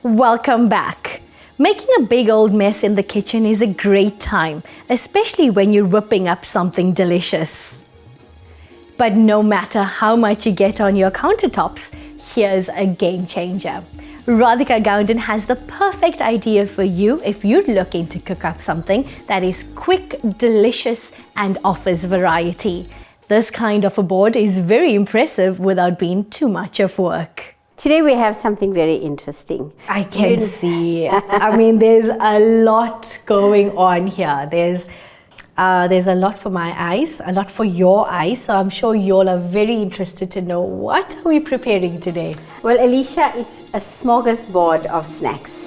Welcome back. Making a big old mess in the kitchen is a great time, especially when you're whipping up something delicious. But no matter how much you get on your countertops, here's a game changer. Radhika Gounden has the perfect idea for you if you're looking to cook up something that is quick, delicious, and offers variety. This kind of a board is very impressive without being too much of work. Today we have something very interesting. I can see. I mean, there's a lot going on here. There's a lot for my eyes, a lot for your eyes. So I'm sure you all are very interested to know what are we preparing today. Well, Alicia, it's a smorgasbord of snacks.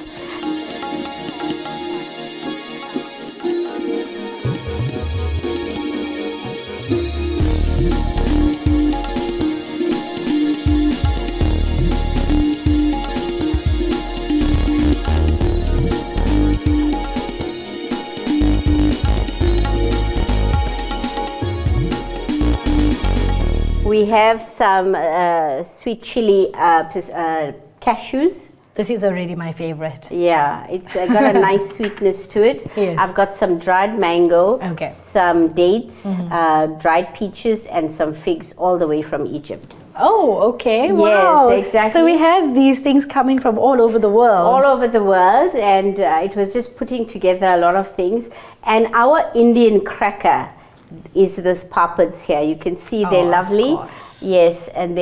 We have some sweet chili cashews. This is already my favorite. Yeah, it's got a nice sweetness to it. Yes. I've got some dried mango, some dates, dried peaches, and some figs all the way from Egypt. Oh, okay. Wow. Yes, exactly. So we have these things coming from all over the world. All over the world, and it was just putting together a lot of things. And our Indian cracker is this papads here. You can see they're lovely. Of course. Yes, and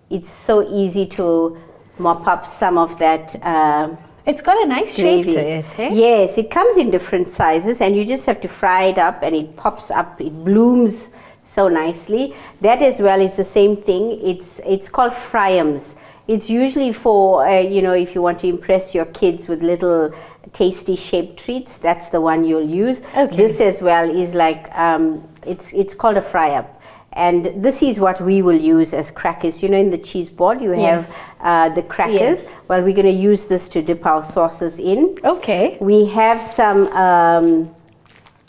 it's so easy to mop up some of that. It's got a nice shape to it, eh? Yes, it comes in different sizes, and you just have to fry it up, and it pops up. It blooms so nicely. That as well is the same thing. It's called fryams. It's usually for if you want to impress your kids with little tasty shaped treats. That's the one you'll use. Okay. This as well is like it's called a fry up, and this is what we will use as crackers. In the cheese board you have the crackers. Yes. Well, we're going to use this to dip our sauces in. Okay. We have some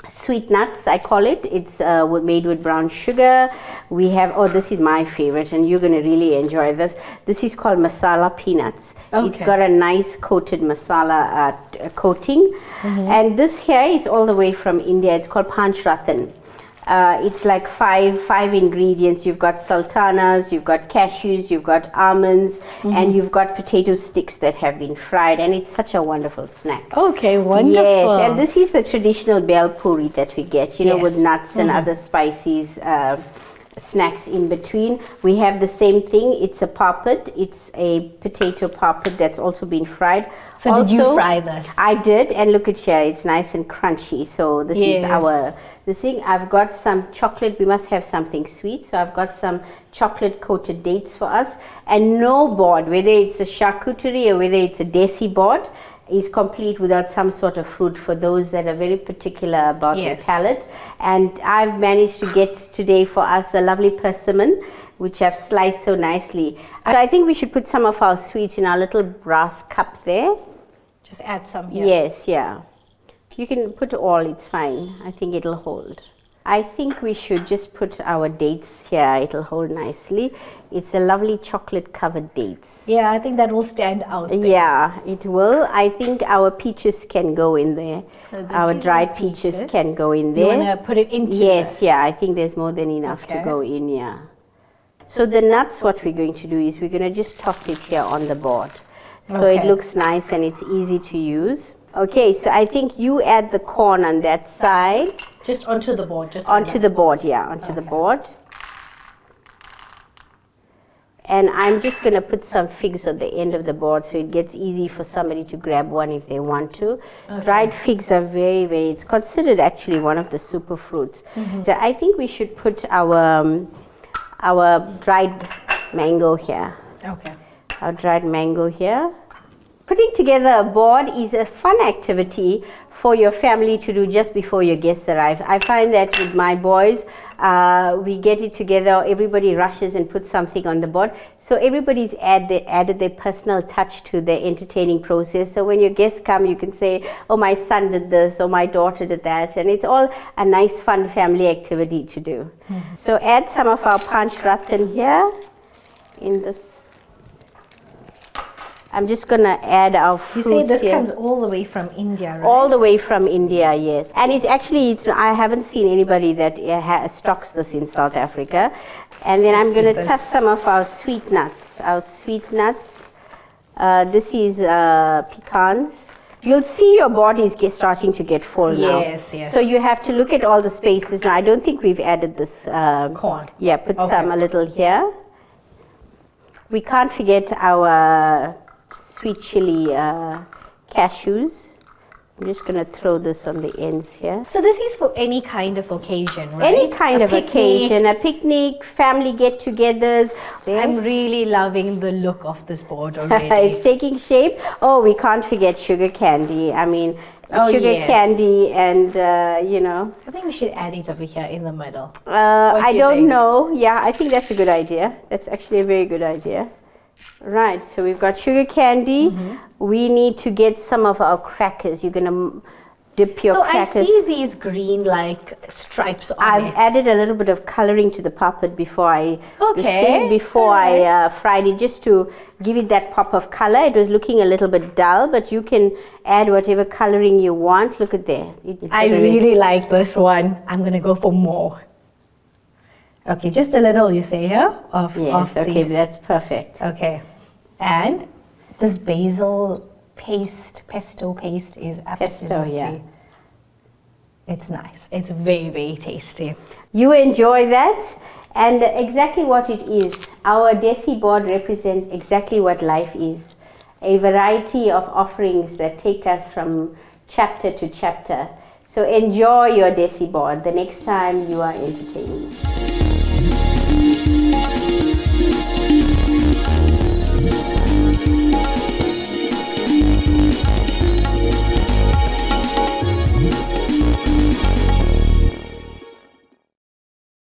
sweet nuts, I call it. It's made with brown sugar. We have, this is my favorite, and you're going to really enjoy this. This is called masala peanuts. Okay. It's got a nice coated masala coating. And this here is all the way from India. It's called Panch Ratan. It's like five ingredients. You've got sultanas, you've got cashews, you've got almonds, and you've got potato sticks that have been fried, and it's such a wonderful snack. Okay, wonderful. Yes, and this is the traditional bel puri that we get, with nuts and other spices, snacks in between. We have the same thing. It's a papad. It's a potato papad that's also been fried. So did you fry this? I did, and look at here. It's nice and crunchy. So this is the thing. I've got some chocolate. We must have something sweet. So I've got some chocolate coated dates for us. And no board, whether it's a charcuterie or whether it's a Desi board, is complete without some sort of fruit for those that are very particular about their palate. And I've managed to get today for us a lovely persimmon, which I've sliced so nicely. So I think we should put some of our sweets in our little brass cup there. Just add some here. Yes, yeah. You can put all, it's fine. I think it'll hold. I think we should just put our dates here. It'll hold nicely. It's a lovely chocolate covered dates. Yeah, I think that will stand out there. Yeah, it will. I think our peaches can go in there. So our dried peaches can go in there. You want to put it into this? Yeah, I think there's more than enough to go in, yeah. So the nuts, what we're going to do is we're going to just toss it here on the board. So it looks nice and it's easy to use. Okay, so I think you add the corn on that side. Just onto the board. Just onto the board, yeah, onto the board. And I'm just going to put some figs at the end of the board so it gets easy for somebody to grab one if they want to. Dried figs are it's considered actually one of the superfruits. So I think we should put our dried mango here. Okay. Our dried mango here. Putting together a board is a fun activity for your family to do just before your guests arrive. I find that with my boys, we get it together, everybody rushes and puts something on the board. So everybody's added their personal touch to the entertaining process. So when your guests come, you can say, oh, my son did this, or my daughter did that. And it's all a nice, fun family activity to do. So add some of our Panch Ratan here in this. I'm just gonna add our You fruits say this here. comes all the way from India, right? All the way from India, yes. And it's actually, I haven't seen anybody that stocks this in South Africa. And then I'm going to test some of our sweet nuts. This is pecans. You'll see your bodies starting to get full now. Yes, yes. So you have to look at all the spaces. Now, I don't think we've added this. Corn. Yeah, put some a little here. We can't forget our sweet chili cashews. I'm just going to throw this on the ends here. So this is for any kind of occasion, right? Any kind of occasion, a picnic, family get-togethers. I'm really loving the look of this board already. It's taking shape. Oh, we can't forget sugar candy. I mean, sugar candy and, you know. I think we should add it over here in the middle. I don't know. Yeah, I think that's a good idea. That's actually a very good idea. Right, so we've got sugar candy. We need to get some of our crackers. You're going to dip your crackers. So I see these green like stripes on I've added a little bit of coloring to the puppet before I fried it, just to give it that pop of color. It was looking a little bit dull, but you can add whatever coloring you want. Look at there. I really like this one. I'm going to go for more. Okay, just a little, you say here, of okay, these. That's perfect. Okay, and this basil pesto paste is absolutely, it's nice. It's very, very tasty. You enjoy that, and exactly what it is. Our Desi board represents exactly what life is. A variety of offerings that take us from chapter to chapter. So enjoy your Desi board the next time you are entertaining.